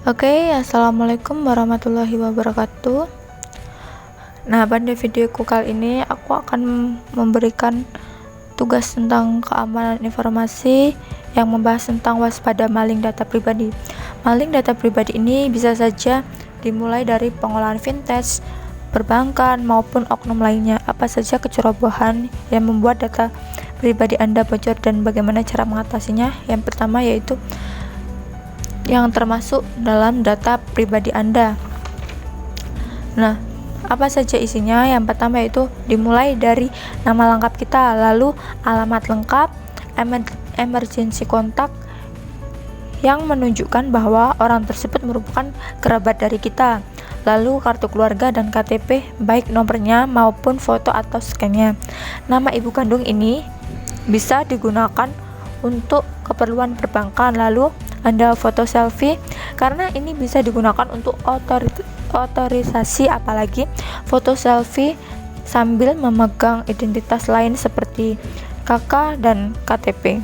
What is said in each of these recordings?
Oke, assalamualaikum warahmatullahi wabarakatuh. Nah, pada videoku kali ini aku akan memberikan tugas tentang keamanan informasi yang membahas tentang waspada maling data pribadi. Maling data pribadi ini bisa saja dimulai dari pengolahan vintage, perbankan maupun oknum lainnya. Apa saja kecerobohan yang membuat data pribadi Anda bocor dan bagaimana cara mengatasinya? Yang pertama yaitu yang termasuk dalam data pribadi Anda. Nah, apa saja isinya? Yang pertama yaitu dimulai dari nama lengkap kita, lalu alamat lengkap, emergency kontak yang menunjukkan bahwa orang tersebut merupakan kerabat dari kita, lalu kartu keluarga dan KTP baik nomornya maupun foto atau scan-nya. Nama ibu kandung ini bisa digunakan untuk keperluan perbankan, lalu Anda foto selfie karena ini bisa digunakan untuk otorisasi, apalagi foto selfie sambil memegang identitas lain seperti KK dan KTP.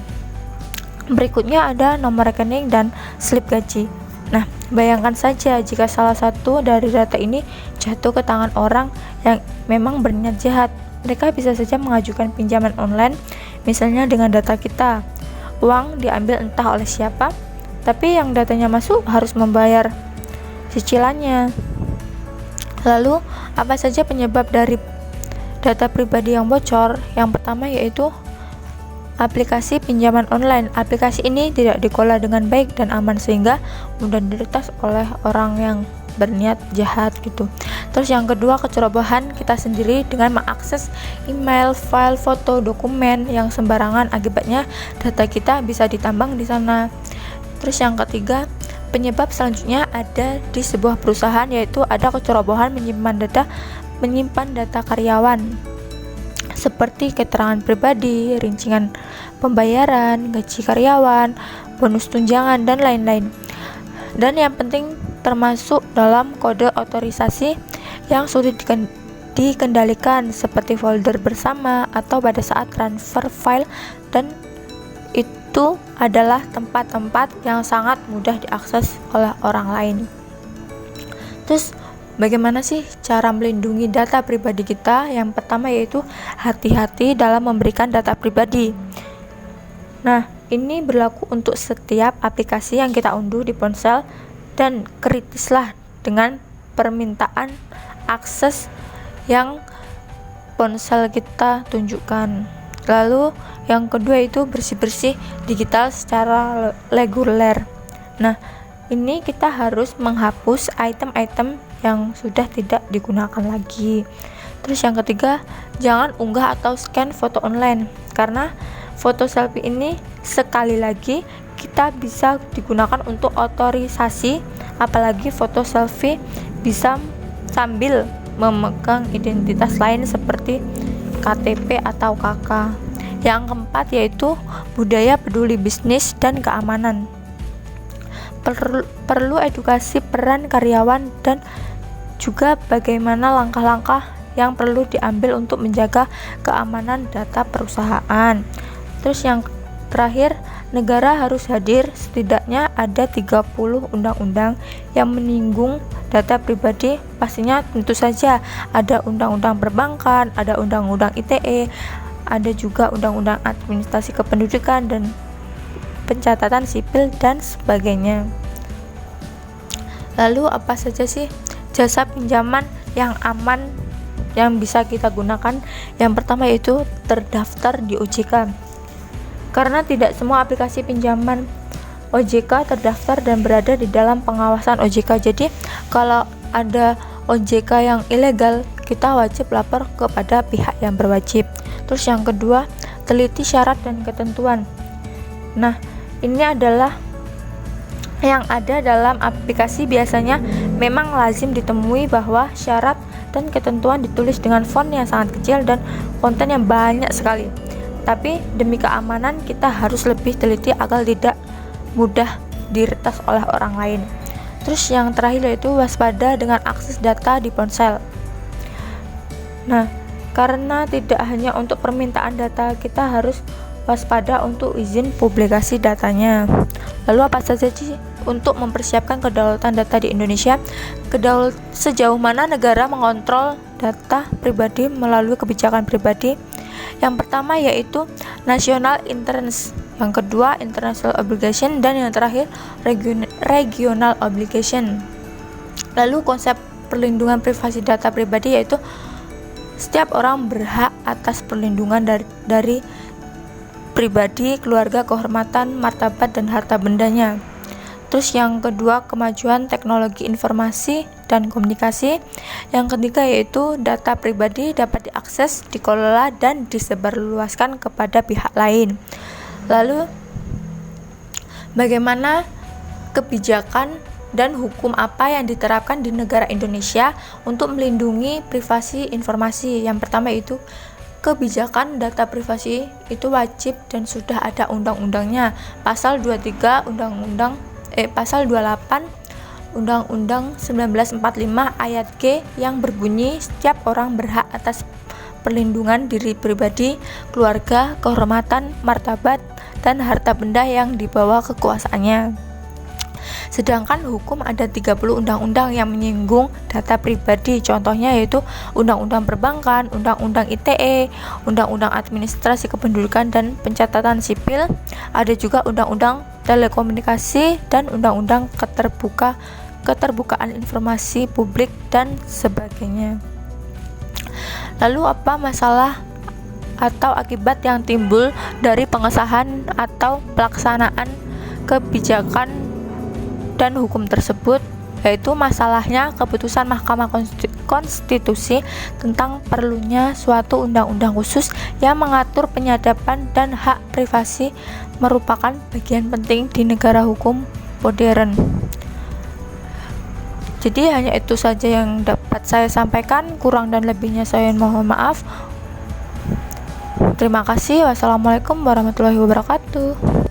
Berikutnya ada nomor rekening dan slip gaji. Nah, bayangkan saja jika salah satu dari data ini jatuh ke tangan orang yang memang berniat jahat. Mereka bisa saja mengajukan pinjaman online, misalnya dengan data kita. Uang diambil entah oleh siapa, tapi yang datanya masuk harus membayar cicilannya. Lalu, apa saja penyebab dari data pribadi yang bocor? Yang pertama yaitu aplikasi pinjaman online. Aplikasi ini tidak dikelola dengan baik dan aman sehingga mudah diretas oleh orang yang berniat jahat gitu. Terus yang kedua, kecerobohan kita sendiri dengan mengakses email, file, foto, dokumen yang sembarangan. Akibatnya data kita bisa ditambang di sana. Terus yang ketiga, penyebab selanjutnya ada di sebuah perusahaan, yaitu ada kecerobohan menyimpan data karyawan seperti keterangan pribadi, rincian pembayaran, gaji karyawan, bonus tunjangan, dan lain-lain. Dan yang penting termasuk dalam kode otorisasi yang sulit dikendalikan seperti folder bersama atau pada saat transfer file, dan itu adalah tempat-tempat yang sangat mudah diakses oleh orang lain. Terus bagaimana sih cara melindungi data pribadi kita? Yang pertama yaitu hati-hati dalam memberikan data pribadi. Nah, ini berlaku untuk setiap aplikasi yang kita unduh di ponsel, dan kritislah dengan permintaan akses yang ponsel kita tunjukkan. Lalu yang kedua itu bersih-bersih digital secara reguler. Nah, ini kita harus menghapus item-item yang sudah tidak digunakan lagi. Terus yang ketiga, jangan unggah atau scan foto online, karena foto selfie ini sekali lagi kita bisa digunakan untuk otorisasi, apalagi foto selfie bisa sambil memegang identitas lain seperti KTP atau KK. Yang keempat yaitu budaya peduli bisnis dan keamanan. Perlu edukasi peran karyawan dan juga bagaimana langkah-langkah yang perlu diambil untuk menjaga keamanan data perusahaan. Terus yang terakhir, negara harus hadir, setidaknya ada 30 undang-undang yang menyinggung data pribadi. Pastinya tentu saja ada undang-undang perbankan, ada undang-undang ITE, ada juga undang-undang administrasi kependudukan dan pencatatan sipil dan sebagainya. Lalu apa saja sih jasa pinjaman yang aman yang bisa kita gunakan? Yang pertama yaitu terdaftar di OJK. Karena tidak semua aplikasi pinjaman OJK terdaftar dan berada di dalam pengawasan OJK. Jadi kalau ada OJK yang ilegal, kita wajib lapor kepada pihak yang berwajib. Terus yang kedua, teliti syarat dan ketentuan. Nah, ini adalah yang ada dalam aplikasi. Biasanya memang lazim ditemui bahwa syarat dan ketentuan ditulis dengan font yang sangat kecil dan konten yang banyak sekali. Tapi demi keamanan kita harus lebih teliti agar tidak mudah diretas oleh orang lain. Terus yang terakhir yaitu waspada dengan akses data di ponsel. Nah, karena tidak hanya untuk permintaan data, kita harus waspada untuk izin publikasi datanya. Lalu apa saja sih untuk mempersiapkan kedaulatan data di Indonesia. Sejauh mana negara mengontrol data pribadi melalui kebijakan pribadi. Yang pertama yaitu national interest, yang kedua international obligation, dan yang terakhir regional obligation. Lalu konsep perlindungan privasi data pribadi yaitu setiap orang berhak atas perlindungan dari pribadi, keluarga, kehormatan, martabat, dan harta bendanya. Terus yang kedua, kemajuan teknologi informasi dan komunikasi. Yang ketiga yaitu data pribadi dapat diakses, dikelola, dan disebarluaskan kepada pihak lain. Lalu bagaimana kebijakan dan hukum apa yang diterapkan di negara Indonesia untuk melindungi privasi informasi? Yang pertama itu kebijakan data privasi itu wajib dan sudah ada undang-undangnya. Pasal 23 Pasal 28 Undang-Undang 1945 ayat G yang berbunyi setiap orang berhak atas perlindungan diri pribadi, keluarga, kehormatan, martabat, dan harta benda yang dibawa kekuasaannya. Sedangkan hukum ada 30 undang-undang yang menyinggung data pribadi. Contohnya yaitu Undang-Undang Perbankan, Undang-Undang ITE, Undang-Undang Administrasi Kependudukan dan Pencatatan Sipil. Ada juga Undang-Undang Telekomunikasi dan Undang-Undang Keterbukaan Informasi Publik dan sebagainya. Lalu apa masalah atau akibat yang timbul dari pengesahan atau pelaksanaan kebijakan dan hukum tersebut? Yaitu masalahnya keputusan Mahkamah Konstitusi tentang perlunya suatu undang-undang khusus yang mengatur penyadapan dan hak privasi merupakan bagian penting di negara hukum modern. Jadi hanya itu saja yang dapat saya sampaikan, kurang dan lebihnya saya mohon maaf. Terima kasih. Wassalamualaikum warahmatullahi wabarakatuh.